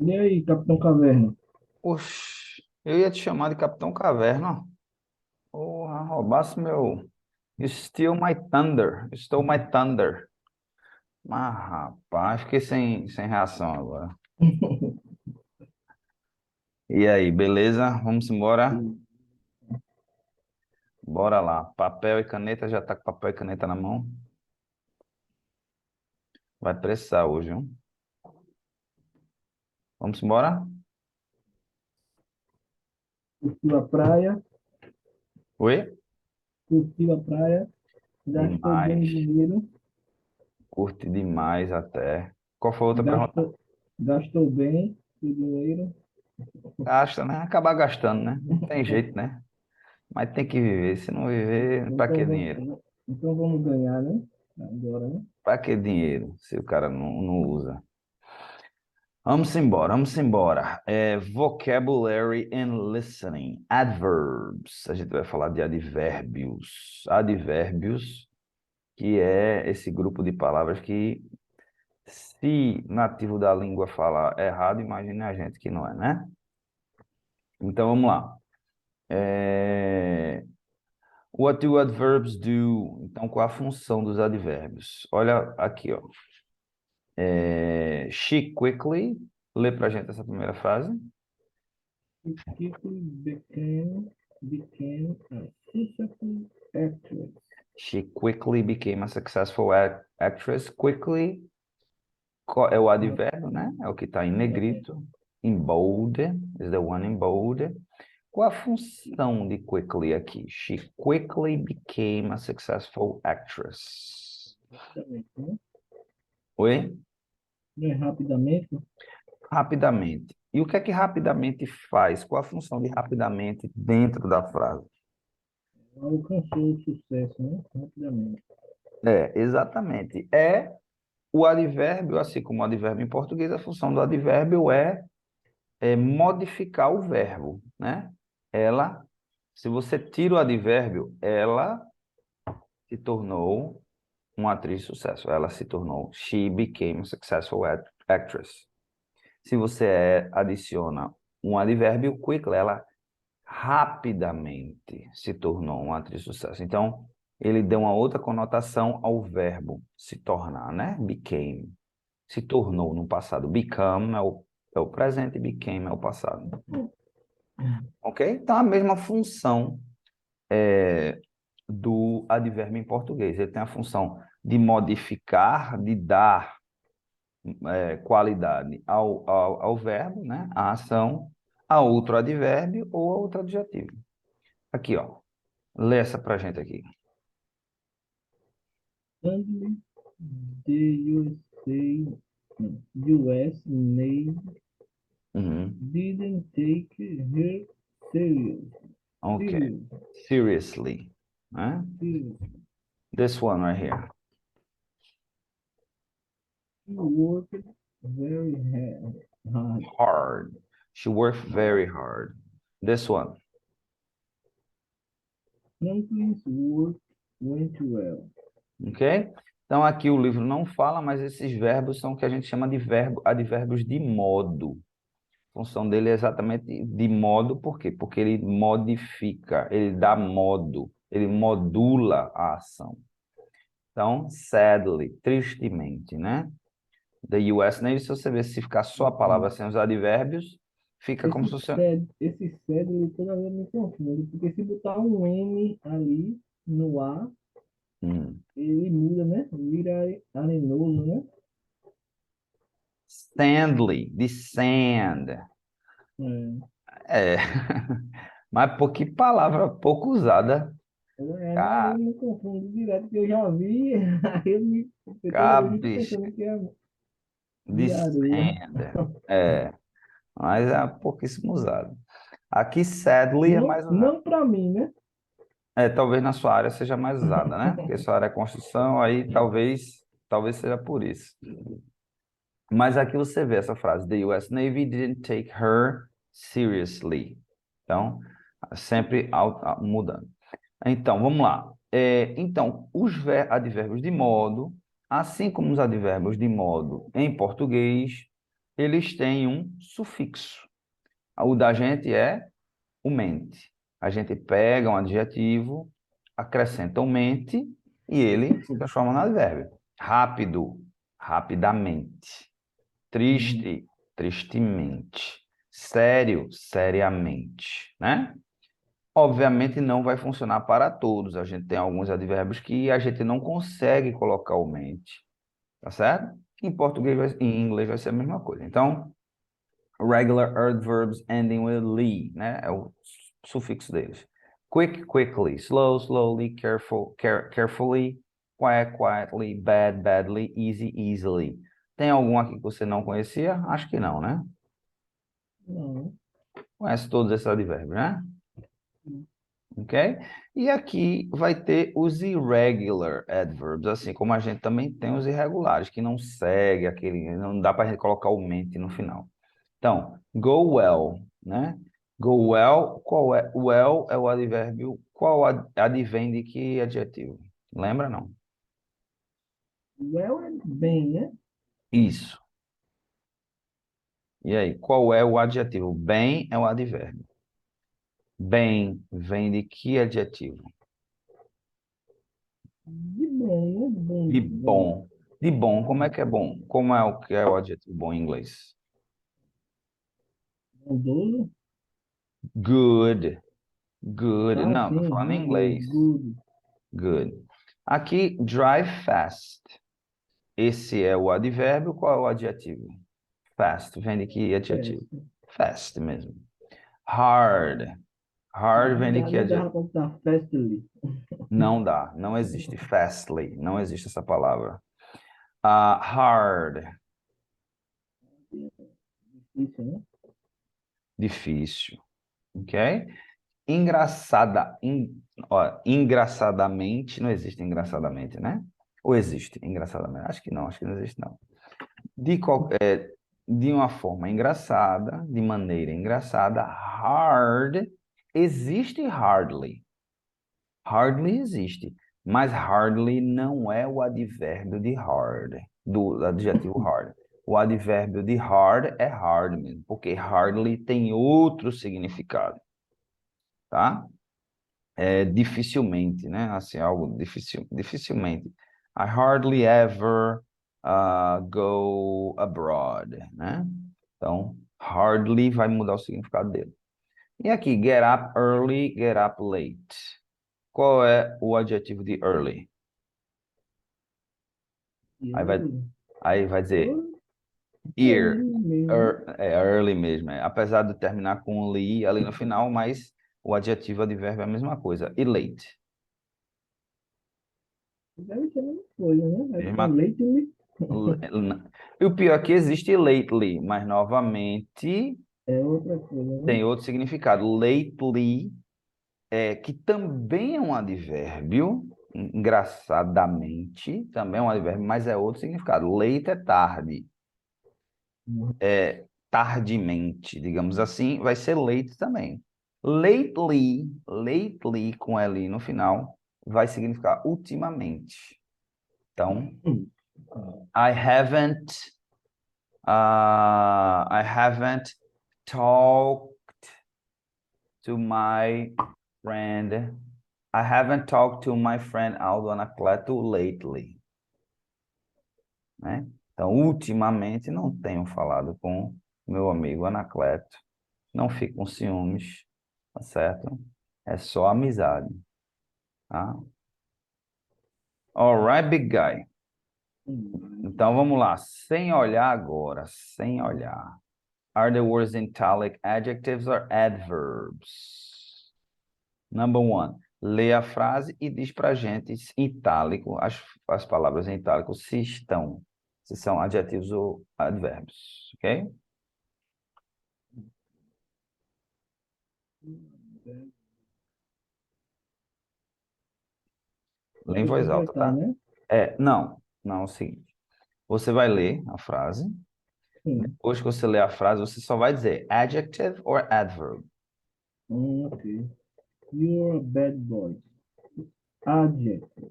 E aí, Capitão Caverna? Oxe, eu ia te chamar de Capitão Caverna. Porra, roubasse meu. You steal my thunder. You stole my thunder. Mas, rapaz, fiquei sem reação agora. E aí, beleza? Vamos embora? Bora lá. Papel e caneta, já tá com papel e caneta na mão? Vai precisar hoje, viu? Vamos embora? Curtiu a praia, Oi? curtiu a praia, gastou bem Demais. dinheiro, Curti demais até. Qual foi a outra pergunta? gastou bem o dinheiro. Gasta, né? Acabar gastando, né? Não tem jeito, né? Mas tem que viver. Se não viver, pra que Então dinheiro? vamos ganhar, né? Agora, né? Pra que dinheiro se o cara não usa? Vamos embora, vamos embora. Vocabulary and listening. Adverbs. A gente vai falar de advérbios. Advérbios, que é esse grupo de palavras que, se nativo da língua falar errado, imagine a gente que não é, né? Então vamos lá. What do adverbs do? Então, qual a função dos advérbios? Olha aqui, ó. She quickly. Lê pra gente essa primeira frase. It quickly became a successful actress. She quickly became a successful actress. Quickly é o Ah, advérbio, né? É o que está em negrito. In bold is the one in bold. Qual a função de quickly aqui? She quickly became a successful actress. rapidamente, né? Oi? Não é rapidamente, Rapidamente. E o que é que rapidamente faz? Qual a função de rapidamente dentro da frase? alcançou o sucesso, né? Rapidamente. Exatamente. É o advérbio, assim como o advérbio em português, a função do advérbio é modificar o verbo, né? Ela, se você tira o advérbio, ela se tornou uma atriz de sucesso. Ela se tornou, she became a successful actress. Se você adiciona um advérbio, quickly, ela rapidamente se tornou uma atriz de sucesso. Então, ele deu uma outra conotação ao verbo se tornar, né? Became. Se tornou no passado. Become é o presente, became é o passado. Ok? Então, a mesma função do advérbio em português. Ele tem a função de modificar, de dar qualidade ao verbo, né? A ação, a outro advérbio ou a outro adjetivo. Aqui, ó. Lê essa pra gente aqui. Suddenly, the US Navy Uhum. didn't take her serious, Ok. serious, Seriously. Né? serious. This one right here. She worked very hard. Hard. She worked very hard. This one. Franklin's work went well. Ok? Então, aqui o livro não fala, mas esses verbos são o que a gente chama de advérbios de modo. A função dele é exatamente de modo, por quê? Porque ele modifica, ele dá modo, ele modula a ação. Então, sadly, tristemente, né? The US Navy, se você ver se ficar só a palavra sem os advérbios, fica como se fosse... Esse sed ele toda vez me confunde, porque se botar um N ali no A, Hum. ele muda, né? Vira arenoso, né? Sandly, de sand. É. É. Mas por que palavra pouco usada? Não, Ca- eu me confundo direto, porque eu já vi, aí eu toda vez fico Cabes pensando que é de de areia. sand. É. Mas é pouquíssimo usado. Aqui, sadly, é Não, mais usado. não para mim, né? Talvez na sua área seja mais usada, né? Porque sua área é construção, aí talvez seja por isso. Mas aqui você vê essa frase: The US Navy didn't take her seriously. Então, sempre mudando. Então, vamos lá. Então, os advérbios de modo, assim como os advérbios de modo em português, eles têm um sufixo. O da gente é o mente. A gente pega um adjetivo, acrescenta o mente e ele se transforma no advérbio. Rápido, rapidamente. Triste, tristemente. Sério, seriamente, né? Obviamente não vai funcionar para todos. A gente tem alguns advérbios que a gente não consegue colocar o mente, tá certo? Em português, em inglês vai ser a mesma coisa. Então, regular adverbs ending with "ly", né? É o sufixo deles. Quick, quickly. Slow, slowly. Careful, carefully. Quiet, quietly. Bad, badly. Easy, easily. Tem algum aqui que você não conhecia? Acho que não, né? Não. Conhece todos esses advérbios, né? Ok? E aqui vai ter os irregular adverbs, assim como a gente também tem os irregulares, que não segue aquele, não dá para a gente colocar o mente no final. Então, go well, né? Go well, qual é? Well é o advérbio, qual advém de que adjetivo? Lembra, não? Well é bem, né? Isso. E aí, qual é o adjetivo? Bem é o advérbio. Bem vem de que adjetivo? De bom, né? Bom, De bom. bom. De bom, como é que é bom? Como é o que é o adjetivo bom em inglês? Bondoso. Good. Good. Ah, Não, tô sim, falando em good, inglês. good. Good. Aqui, drive fast. Esse é o advérbio, qual é o adjetivo? Fast, vem de que adjetivo? Festa. Fast mesmo. Hard. Hard vem de que Nem dava adjetivo? pra botar festly. Não dá, não existe. Fastly, não existe essa palavra. Hard, Isso, né? difícil, ok? Engraçada, ó, engraçadamente, não existe engraçadamente, né? Ou existe engraçadamente? Acho que não existe não. De uma forma engraçada, de maneira engraçada, hard, existe hardly. Hardly existe, mas hardly não é o advérbio de hard, do adjetivo hard. O advérbio de hard é hard mesmo, porque hardly tem outro significado, tá? É dificilmente, né? Assim, algo dificilmente. I hardly ever go abroad, né? Então, hardly vai mudar o significado dele. E aqui, get up early, get up late. Qual é o adjetivo de early? E Aí vai, ele, aí vai dizer ele ear. mesmo, É early mesmo. Apesar de terminar com ly ali no final, mas o adjetivo advérbio é a mesma coisa. E late. deve ser a mesma coisa, né? Vai ficar Mesma. leite e E o pior é que existe lately, mas novamente é outra coisa, né? tem outro significado. Lately, que também é um advérbio, engraçadamente, também é um advérbio, mas é outro significado. Late é tarde. Tardemente, digamos assim, vai ser late também. Lately, lately com L no final, vai significar ultimamente. Então, Hum. I haven't talked to my friend. I haven't talked to my friend Aldo Anacleto lately, né? Então, ultimamente não tenho falado com meu amigo Anacleto. Não fique com ciúmes, tá certo? É só amizade, tá? Alright, big guy. Então vamos lá, sem olhar agora, sem olhar. Are the words in italic adjectives or adverbs? Number one, lê a frase e diz pra gente em itálico, as palavras em itálico, se são adjetivos ou advérbios, ok? Lê em Vou voz alta, completar, tá? né? Não, é o seguinte. Você vai ler a frase. Sim. Depois que você ler a frase, você só vai dizer adjective or adverb. Ok. You're a bad boy. Adjective.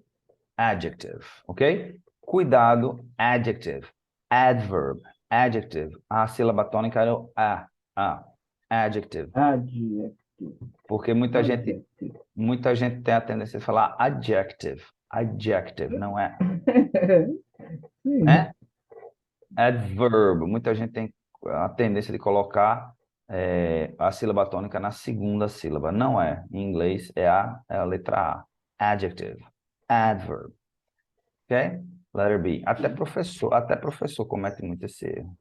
Adjective, ok? Cuidado, adjective. Adverb. Adjective. A sílaba tônica é o a. Adjective. Adjective. Porque muita gente tem a tendência de falar adjective. Adjective, não é? Sim. É? Adverb. Muita gente tem a tendência de colocar a sílaba tônica na segunda sílaba. Não é. Em inglês é a letra A. Adjective. Adverb. Ok? Letter B. Até professor comete muito esse erro.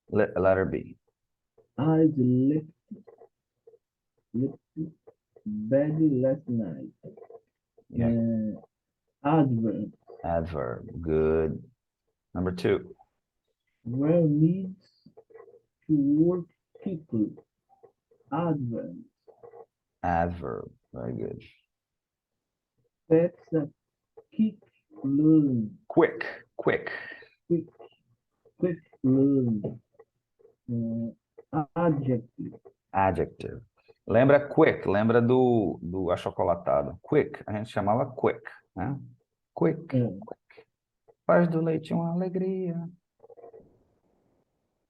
Letter B. I slept badly last night. Yeah. Adverb. Adverb. Good. Number 2. Well needs to work quickly. Adverb. Adverb. Very good. That's a quick learn. Quick. Quick. Quick, quick learn. Adjective. Adjective. Lembra quick, lembra do achocolatado. Quick, a gente chamava quick, né? Quick. É, Faz do leite uma alegria.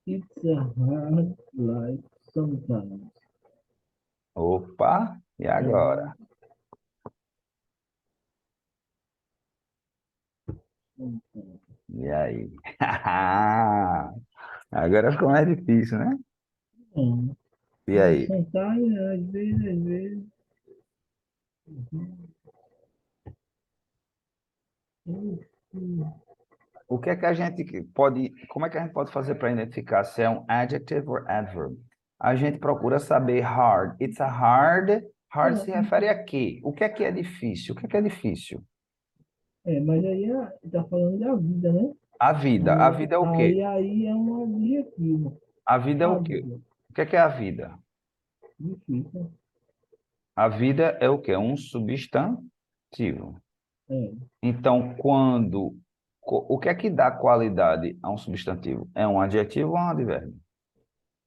it's a hard life sometimes. Opa, e agora? Sometimes. E aí? Agora ficou mais difícil, né? E aí? Sometimes, às vezes. O que é que a gente pode, como é que a gente pode fazer para identificar se é um adjective ou adverb? A gente procura saber hard. It's a hard. Hard se refere a quê? O que é difícil? O que é difícil? Mas aí tá falando da vida, né? A vida. A Aí, vida é o quê? aí é um adjetivo. A vida é o quê? Adjetivo. O que é a vida? Difícil. A vida é o quê? Um substantivo. É, Então, o que é que dá qualidade a um substantivo? É um adjetivo ou um advérbio?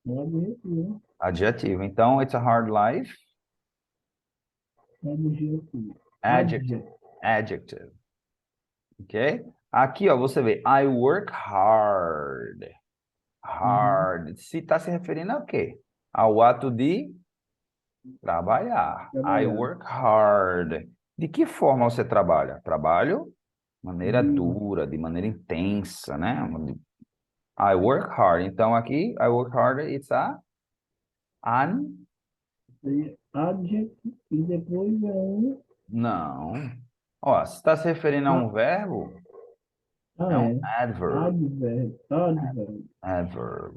um adjetivo. Adjetivo. Então, it's a hard life. Adjetivo. Adjective. Adjective. Ok? Aqui, ó, você vê, I work hard. Uhum. Hard. Se está se referindo a quê? Ao ato de trabalhar. I Trabalhar. work hard. De que forma você trabalha? Trabalho de maneira Duro. dura, de maneira intensa, né? I work hard. Então aqui, I work hard, it's an, Seria adjetivo e depois é um. não. Ó, se está se referindo a um verbo, é um É. adverb. Adverb. Adverb. Adverb.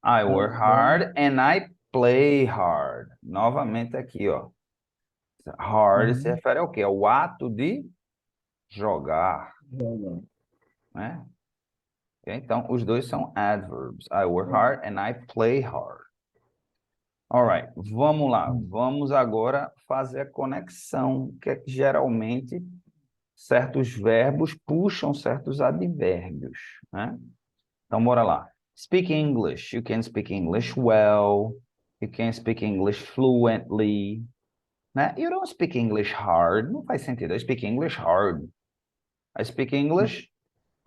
I work Adverb. hard and I play hard. Novamente aqui, ó. Hard se Uhum. refere ao quê? Ao ato de jogar, Jogar. né? Ok? Então, os dois são adverbs. I work hard and I play hard. Alright, vamos lá. Vamos agora fazer a conexão, que é que geralmente certos verbos puxam certos advérbios, né? Então, bora lá. Speak English. You can speak English well. You can speak English fluently. Né? You don't speak English hard. Não faz sentido. I speak English hard. I speak English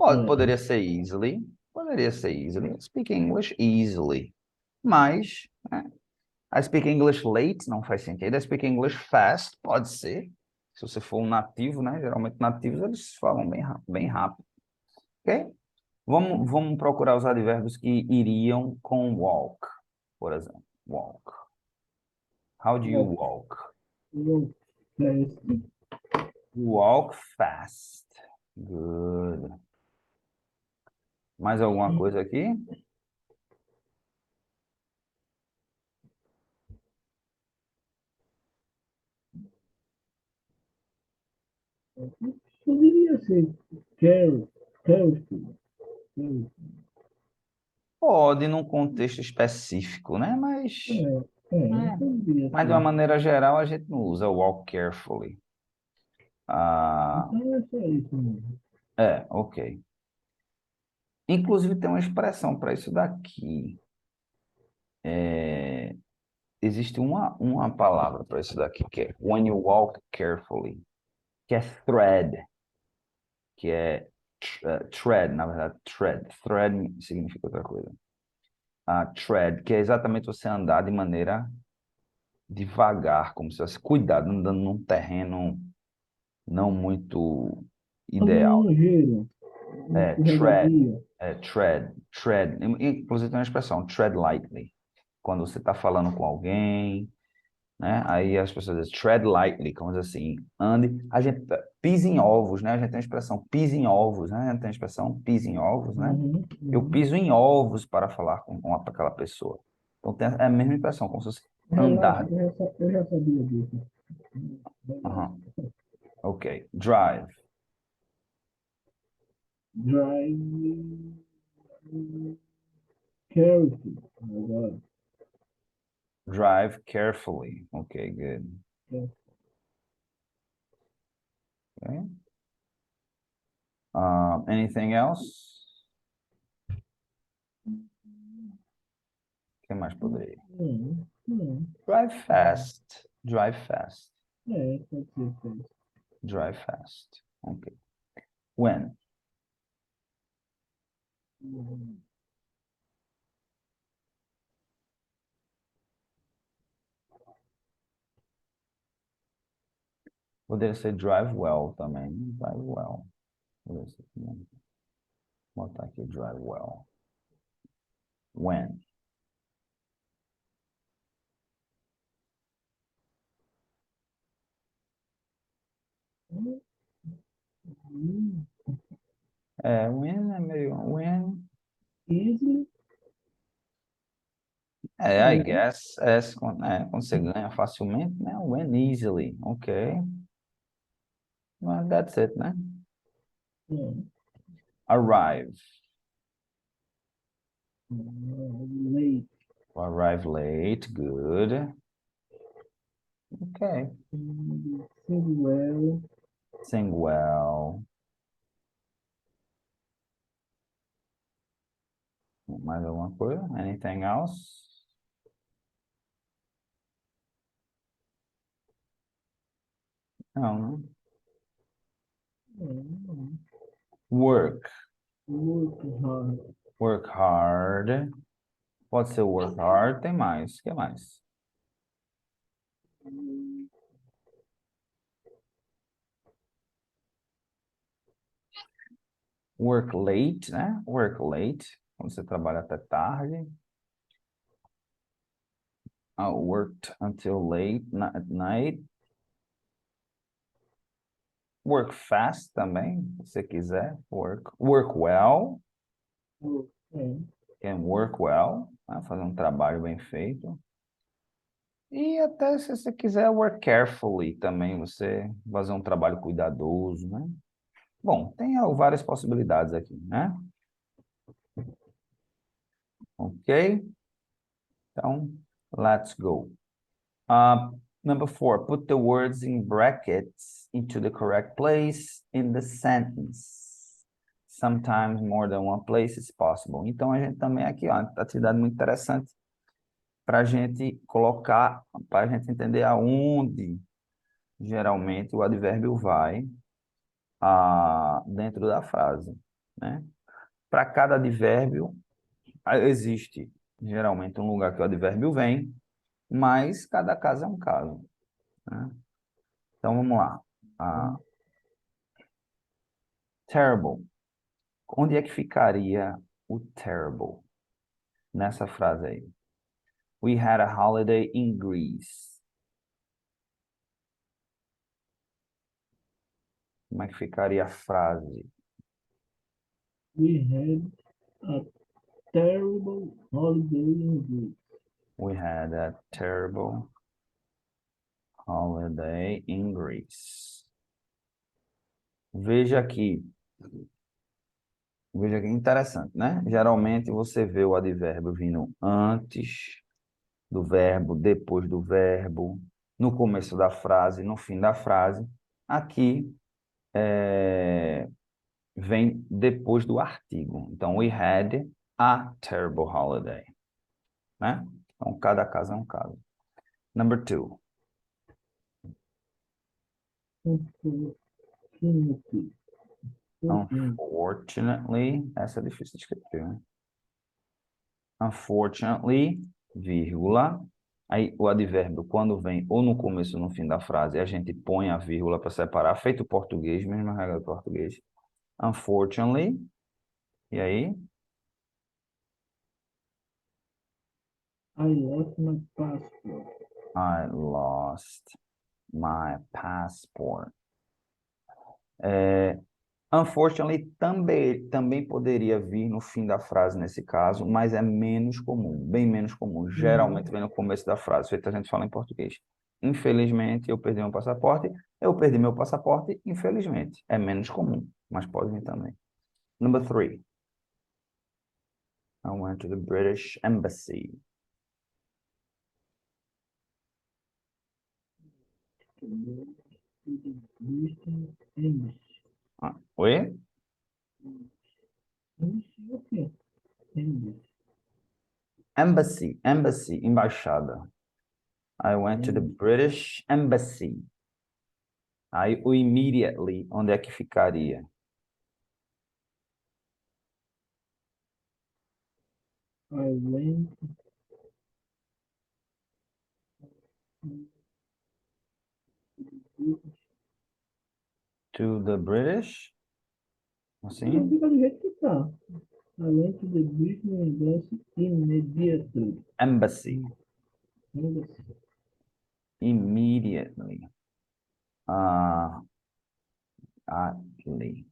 É. poderia ser easily. Poderia ser easily. I speak English easily. Mas, né? I speak English late não faz sentido. I speak English fast pode ser. Se você for um nativo, né? Geralmente nativos eles falam bem rápido. Ok? Vamos procurar os advérbios que iriam com walk, por exemplo. Walk. How do you Walk. walk? Walk fast. Walk fast. Good. Mais alguma coisa aqui? Poderia ser careful. Careful. Pode, num contexto específico, né? Poderia Mas de uma ser. maneira geral, a gente não usa walk carefully. Ah, Então é só isso mesmo. ok. Inclusive, tem uma expressão para isso daqui. Existe uma palavra para isso daqui, que é when you walk carefully, que é thread, que é Tread, na verdade, tread. Thread significa outra coisa. Tread, que é exatamente você andar de maneira devagar, como se fosse cuidado, andando num terreno não muito Andando ideal. no gelo, no Tread, escorregadio. tread. Inclusive tem uma expressão, tread lightly. Quando você está falando com alguém, né? Aí as pessoas dizem tread lightly, como diz assim, ande, a gente pisa em ovos, né? A gente tem a expressão pisa em ovos, né? A gente tem a expressão pisa em ovos, né? Uhum, Eu uhum. piso em ovos para falar com aquela pessoa. Então tem a mesma impressão, como se fosse Relaxa, andar. eu já sabia disso. Aham. Ok. Drive. Drive careful. Agora, Drive carefully. Okay, good. é, Okay. Anything else? O que mais poderia? não, não. Drive fast. Drive fast. Pode ser, pode. Drive fast. Okay. When? Poderia ser drive well também. Drive well. Poderia ser também. Vou botar aqui drive well. When? When é meio. When. Easily, I né? guess. Quando você ganha facilmente, né? When easily. Ok. Well, that's it, né? É. Arrive. Late, Arrive late. Good. Ok. sing well, Sing well. Mais alguma coisa? Anything else? Não, né? é, Work. work hard, Work hard. Pode ser work hard. Tem mais. O que mais? Work late, né? Work late. Quando você trabalha até tarde. Worked until late at night. Work fast também, se você quiser. Work well. work, Can work well. Né? Fazer um trabalho bem feito. E até se você quiser work carefully também, você fazer um trabalho cuidadoso, né? Bom, tem várias possibilidades aqui, né? Ok? Então, let's go. Number 4, put the words in brackets into the correct place in the sentence. Sometimes more than one place is possible. Então, a gente também aqui, ó, atividade muito interessante para a gente colocar, para a gente entender aonde geralmente o advérbio vai dentro da frase, né? Para cada advérbio, existe geralmente um lugar que o advérbio vem, mas cada caso é um caso, né? Então, vamos lá. Terrible. Onde é que ficaria o terrible nessa frase aí? We had a holiday in Greece. Como é que ficaria a frase? we had a terrible holiday in Greece. We had a terrible holiday in Greece. Veja aqui. Veja que interessante, né? Geralmente você vê o advérbio vindo antes do verbo, depois do verbo, no começo da frase, no fim da frase. Aqui vem depois do artigo. Então, we had a terrible holiday, né? Então, cada caso é um caso. Number 2. Opportunity, Unfortunately, essa é difícil de escrever, né? Unfortunately, vírgula. Aí o advérbio, quando vem ou no começo ou no fim da frase, a gente põe a vírgula para separar, feito o português, mesma regra do português. Unfortunately, e aí? I lost my passport. I lost my passport. Unfortunately, também poderia vir no fim da frase nesse caso, mas é menos comum, bem menos comum. Geralmente vem no começo da frase, feito a gente fala em português. Infelizmente, eu perdi meu passaporte. Eu perdi meu passaporte, infelizmente. É menos comum, mas pode vir também. Number 3. I went to the British Embassy. Oi? Embassy, embaixada. I went to the British Embassy. Aí o immediately, onde é que ficaria? I went To the British? Não, Assim? fica do jeito que tá. I went to the British Embassy immediately. Embassy. Embassy. Immediately. Uh, Atly.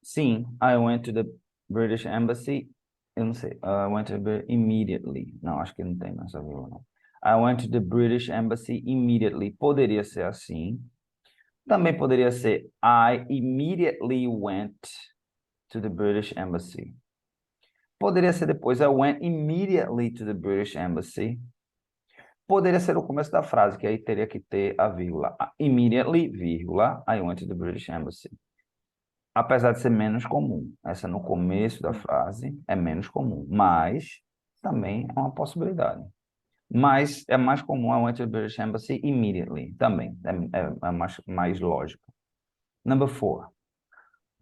Sim, I went to the British Embassy. Eu não sei. I went to the immediately. Não, acho que não tem nessa vírgula, não. I went to the British Embassy immediately. Poderia ser assim. Também poderia ser I immediately went to the British Embassy. Poderia ser depois I went immediately to the British Embassy. Poderia ser o começo da frase, que aí teria que ter a vírgula. Immediately, vírgula, I went to the British Embassy. Apesar de ser menos comum. Essa no começo da frase é menos comum, mas também é uma possibilidade. Mas é mais comum I went to the British Embassy immediately, também. É mais lógico. Number 4.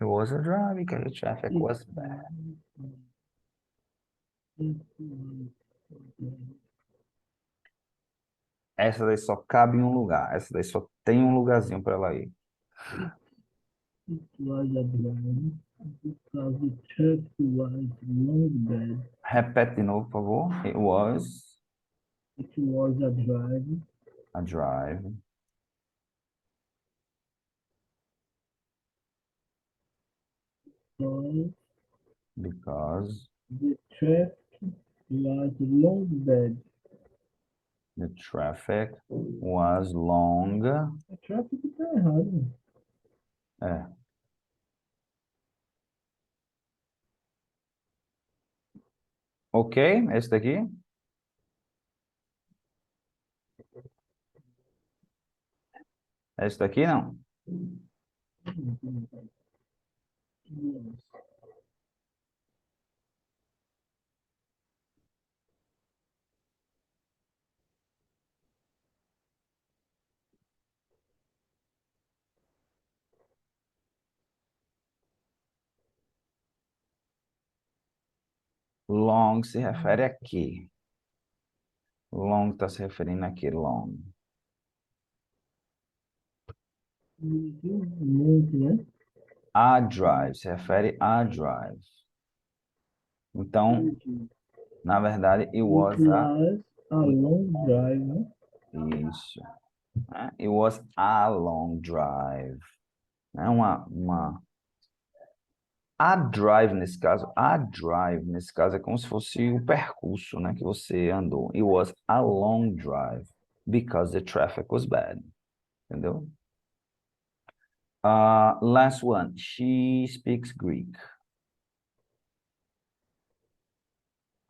It was a drive because the traffic was bad. Essa daí só cabe em um lugar. Essa daí só tem um lugarzinho para ela ir. It was a drive because the traffic was long bad. Repete de novo, por favor. It was It was a drive a drive because because the traffic was long bad. the traffic was long. A traffic tá errado. É. Ok, esse daqui? Esse daqui não. Long se refere a quê? Long está se referindo a quê? Long. Muito, né? A drive se refere a drive. Então, na verdade, it It was was a long drive, né? Isso. Né? It was a long drive. É a drive nesse caso é como se fosse o percurso, né, que você andou. It was a long drive because the traffic was bad. Entendeu? Last one. She speaks Greek.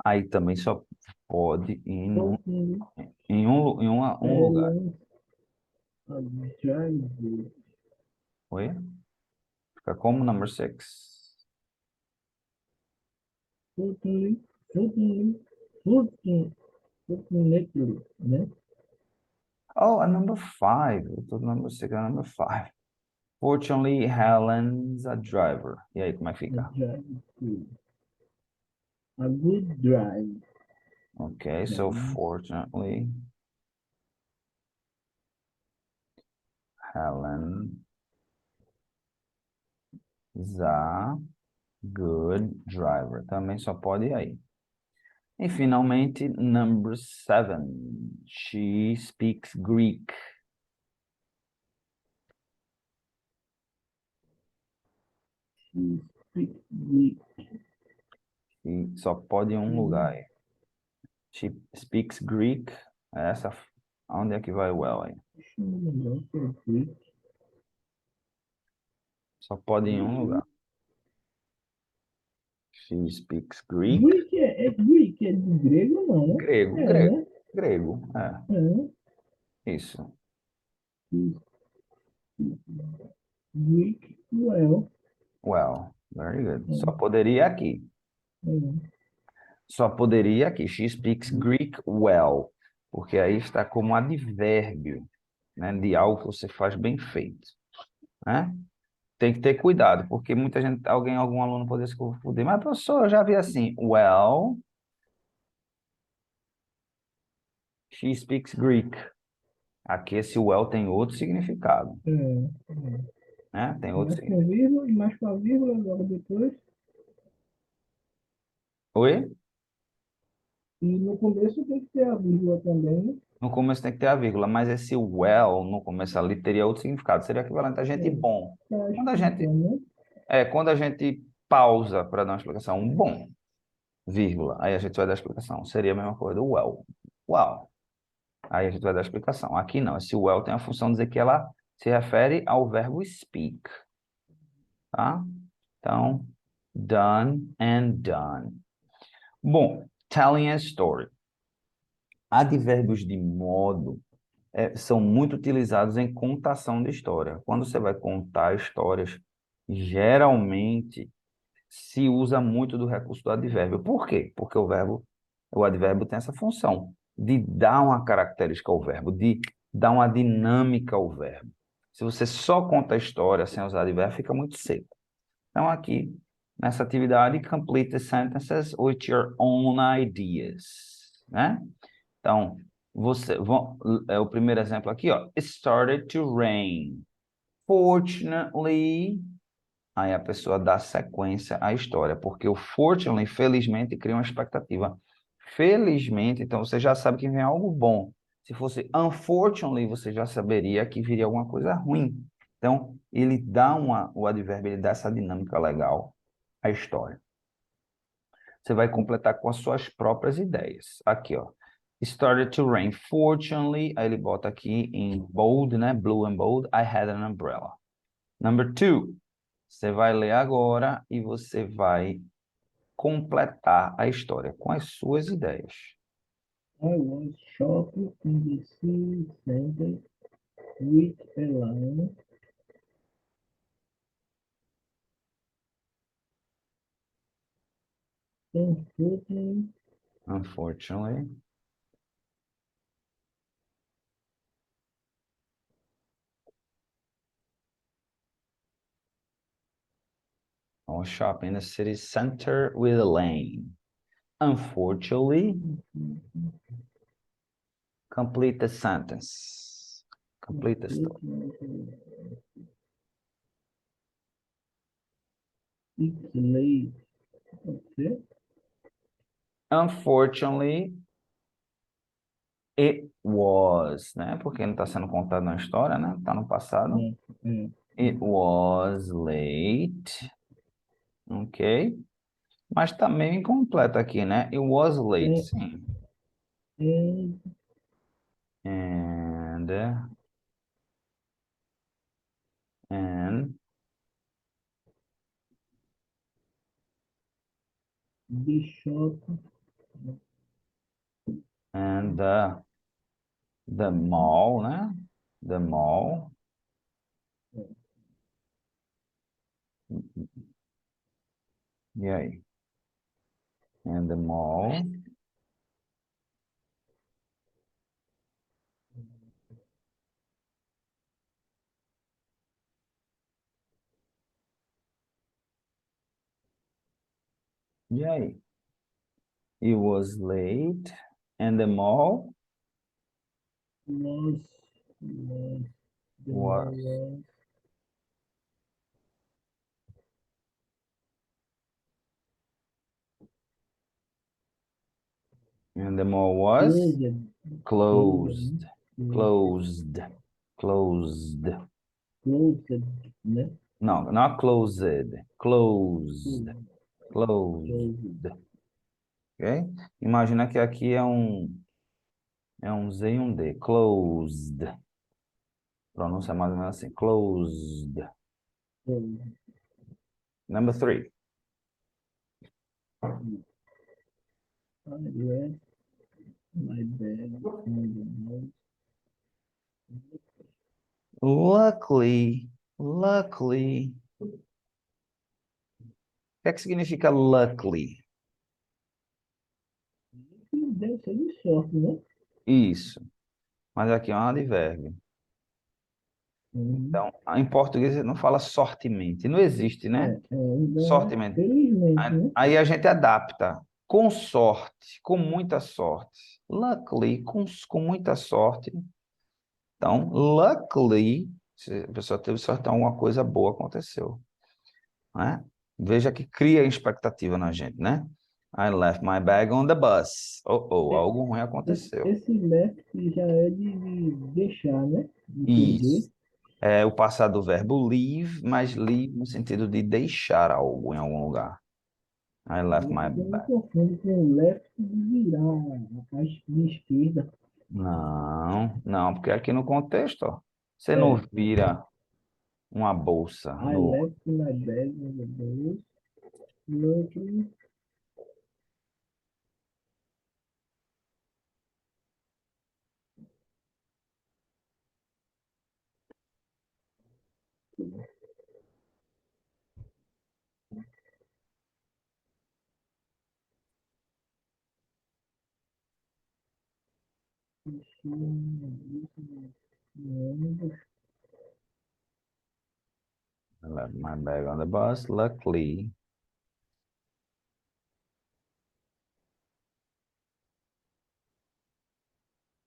Aí também só pode ir em um lugar. A drive. Oi? Fica como number 6. Certainly, fortunately, né? Oh, a number 5. Eu tô no number 6, a number 5. Fortunately, Helen's a driver. E aí, como é que A fica? drive good. A good drive. Ok, so Helen. fortunately, Helen is a good driver. Também só pode ir aí. E finalmente, number 7. She speaks Greek. She speaks Greek. E só pode ir em um lugar aí. She speaks Greek. Essa, onde é que vai o well aí? Deixa eu me lembrar o que é Greek. Só pode ir em um lugar. She speaks Greek. Greek é Greek, é de grego, não, né? Grego, É, grego, né? grego. É. Isso. She speaks Greek, well. Well, very good. É, Só poderia ir aqui. é. Só poderia ir aqui. She speaks Greek well. Porque aí está como advérbio, né, de algo que você faz bem feito, né? Tem que ter cuidado, porque muita gente, algum aluno poderia se confundir. Mas, professor, eu já vi assim. Well, she speaks Greek. Aqui esse well tem outro significado, É, é. né? Tem outro Mais com significado. vírgula, e mais com a vírgula, logo depois. Oi? E no começo tem que ter a vírgula também, né? No começo tem que ter a vírgula, mas esse well no começo ali teria outro significado. Seria equivalente a gente É, bom. tá Quando a gente, explicando, né? quando a gente pausa para dar uma explicação, um bom, vírgula, aí a gente vai dar a explicação. Seria a mesma coisa do well. Well. Aí a gente vai dar a explicação. Aqui não. Esse well tem a função de dizer que ela se refere ao verbo speak, tá? Então, done and done. Bom, telling a story. Advérbios de modo são muito utilizados em contação de história. Quando você vai contar histórias, geralmente se usa muito do recurso do advérbio. Por quê? Porque o advérbio tem essa função de dar uma característica ao verbo, de dar uma dinâmica ao verbo. Se você só conta a história sem usar advérbio, fica muito seco. Então, aqui, nessa atividade, complete the sentences with your own ideas, né? Então, o primeiro exemplo aqui, ó. It started to rain. Fortunately, aí a pessoa dá sequência à história, porque o fortunately, felizmente, cria uma expectativa. Felizmente, então você já sabe que vem algo bom. Se fosse unfortunately, você já saberia que viria alguma coisa ruim. Então, ele dá o advérbio, ele dá essa dinâmica legal à história. Você vai completar com as suas próprias ideias. Aqui, ó. Started to rain. Fortunately, aí ele bota aqui em bold, né? Blue and bold. I had an umbrella. Number 2. Você vai ler agora e você vai completar a história com as suas ideias. I was shopping in the city center with a line. Unfortunately, Unfortunately, I was shopping in the city center with a lane. Unfortunately, complete the sentence. Complete the story. it's late. Okay. Unfortunately, it was, né? Porque não está sendo contado na história, né? Está no passado. É, é. It was late. Ok? Mas está meio incompleto aqui, né? It was late, É, sim. é And, and, the shop. and the mall, né? The mall. E aí? And the mall E aí? It was late and the mall Was, was, the was. was, And the mall was closed, closed. Closed. Closed. closed, né? Não, not closed. Closed. Closed. Closed. Ok? Imagina que aqui é um Z e um D. Closed. Pronúncia mais ou menos assim. Closed. Closed. Number 3. I read my bag on the nose. Luckily. Luckily. O que é que significa luckily? Deve ser de sorte, né? Isso. Mas aqui é um advérbio. Uhum. Então, em português não fala sortemente. Não existe, né? Ainda é, Sortemente. felizmente, né? Aí a gente adapta. Com sorte, com muita sorte. Luckily, com muita sorte. Então, luckily, se a pessoa teve sorte, então alguma coisa boa aconteceu, né? Veja que cria expectativa na gente, né? I left my bag on the bus. E- Algo ruim aconteceu. Esse left já é de deixar, né? De perder. Isso. É o passado do verbo leave, mas leave no sentido de deixar algo em algum lugar. I left my Eu me bag. confundo com o left de virar de esquerda. Não, não, porque aqui no contexto, ó, você não É, vira uma bolsa I no. left my bag on the bus. Looking. I left my bag on the bus, luckily.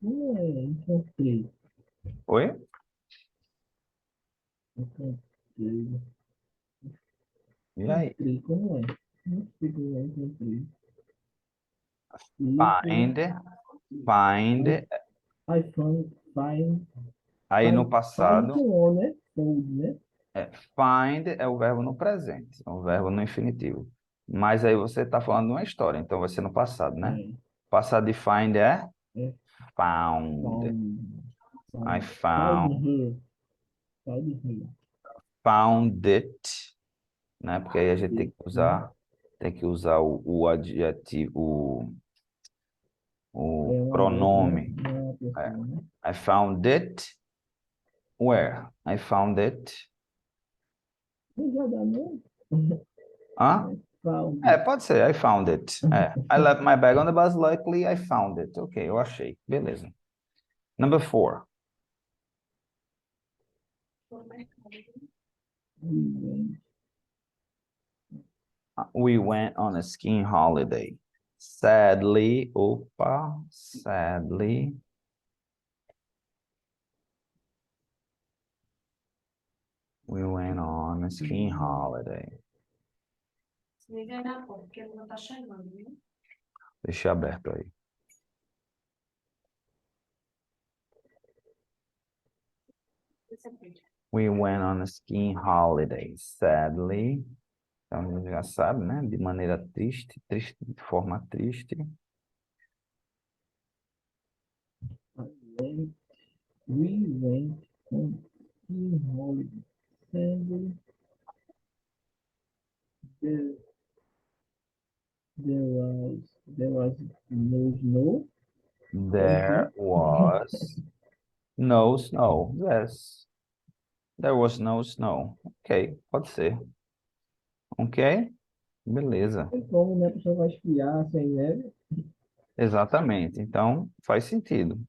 Não é, encontrei. Oi? Encontrei. E aí? Encontrei, como é? Não sei como é, encontrei. Find, Looking. find. I, I find, Aí no find passado, com O, né? Fold, né? find é o verbo no presente, é o verbo no infinitivo. Mas aí você está falando de uma história, então vai ser no passado, né? É, Passado de find é é found. found. I Found found. here. Found here. Found it, né? Porque aí a gente It, né? tem que usar o adjetivo, Aí o é uma voz, né? pronome. Não é uma É. pessoa, né? I found it where? I found it. Não já dá, não? Hã? Found É, it. pode ser. I found it. É. I left my bag on the bus. Luckily, I found it. Ok, eu achei. Beleza. Number 4. We went on a skiing holiday. Sadly, we went on a skiing holiday. Deixa aberto aí. We went on a skiing holiday. Sadly. Então, a gente já sabe, né? De maneira triste, triste, de forma triste. Went, we went on ski holiday. Sunday, there, there was no snow. Pode There ser. was no snow. Yes. There was no snow. Ok, pode ser. Ok? Beleza. Tem como, né? A pessoa vai esquiar sem neve. Exatamente. Então, faz sentido.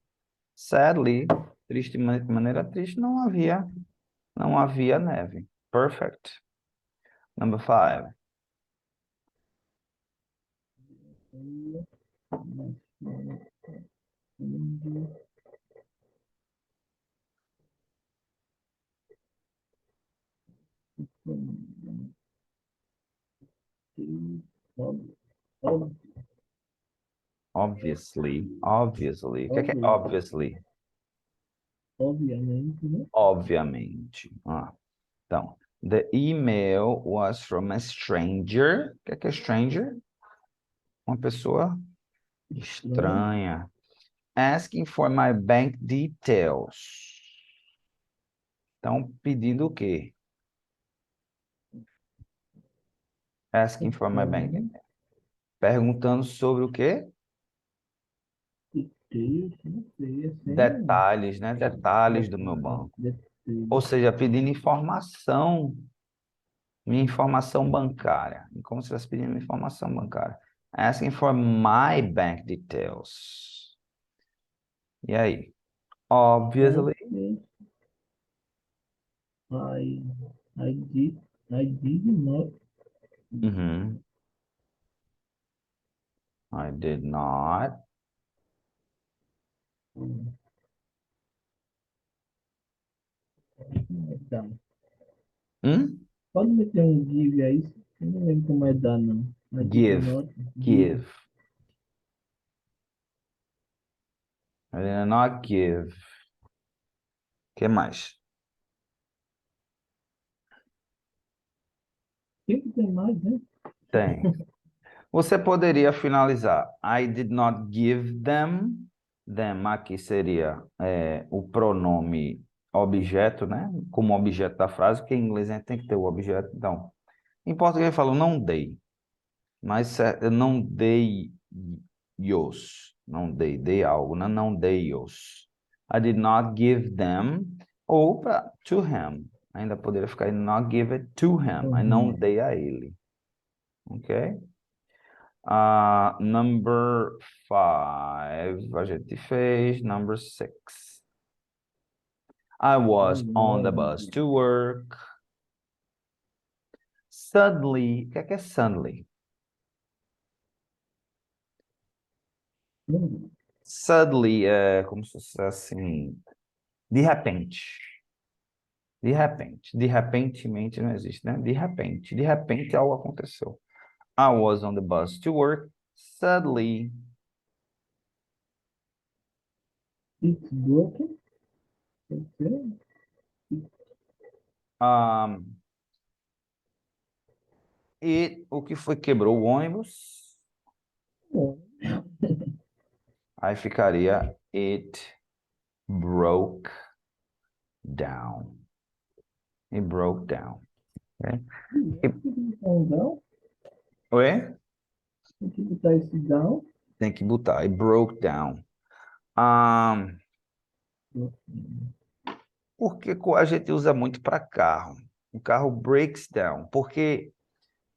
Sadly, triste, de maneira triste, não havia neve. Perfect. Number 5. Obviously. O que é obviously? Obviamente, né? Obviamente. Então, the email was from a stranger. O que é stranger? Uma pessoa estranha. Asking for my bank details. Então, pedindo o quê? Asking for my bank details. Perguntando sobre o quê? Detalhes, né? Detalhes do meu banco. Ou seja, pedindo informação, minha informação bancária. Como se estivesse pedindo minha informação bancária. Asking for my bank details. E aí? Obviously. I did not. Uhum. I did not. Então, Hum? pode meter um give aí, eu não lembro como é dar, não. I did Give. not Give. I did not give. O que mais? Sempre tem mais, né? Tem. Você poderia finalizar. I did not give them. Them aqui seria o pronome objeto, né? Como objeto da frase, porque em inglês a gente tem que ter o objeto. Então, em português eu falo não dei. Mas eu não dei os. Não dei, dei algo, né? Não dei os. I did not give them. Ou to him. Ainda poderia ficar I did not give it to him. I não dei a ele. Ok? Number 5, a gente fez. Number 6. I was on the bus to work. Suddenly, o que é suddenly? Suddenly é como se fosse assim, de repente. De repente. De repentemente não existe, né? De repente algo aconteceu. I was on the bus to work. Suddenly. It's broken. Um, o que foi quebrou o ônibus? Aí ficaria it broke down. It broke down. Okay? Oi? Tem que botar esse down. Tem que botar. It broke down. Um, porque a gente usa muito para carro. O carro breaks down. Porque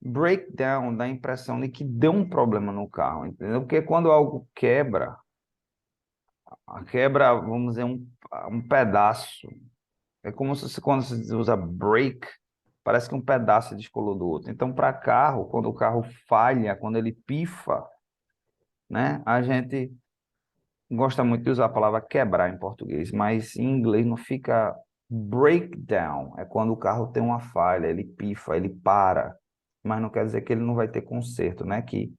breakdown dá a impressão de que deu um problema no carro, entendeu? Porque quando algo quebra, vamos dizer, um pedaço. É como se quando você usa break, parece que um pedaço descolou do outro. Então, para carro, quando o carro falha, quando ele pifa, né? A gente gosta muito de usar a palavra quebrar em português, mas em inglês não fica breakdown. É quando o carro tem uma falha, ele pifa, ele para. Mas não quer dizer que ele não vai ter conserto, né? Que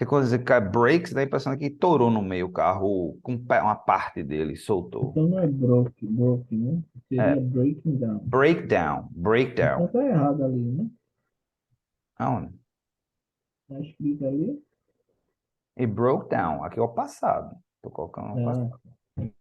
quando dizer que breaks, dá a impressão que torou no meio o carro, com uma parte dele, soltou. Então não é broke, né? Seria É, breaking down. breakdown. Então tá errado ali, né? Aonde? Tá escrito ali. E broke down, aqui é o passado. Estou colocando no Ah, passado.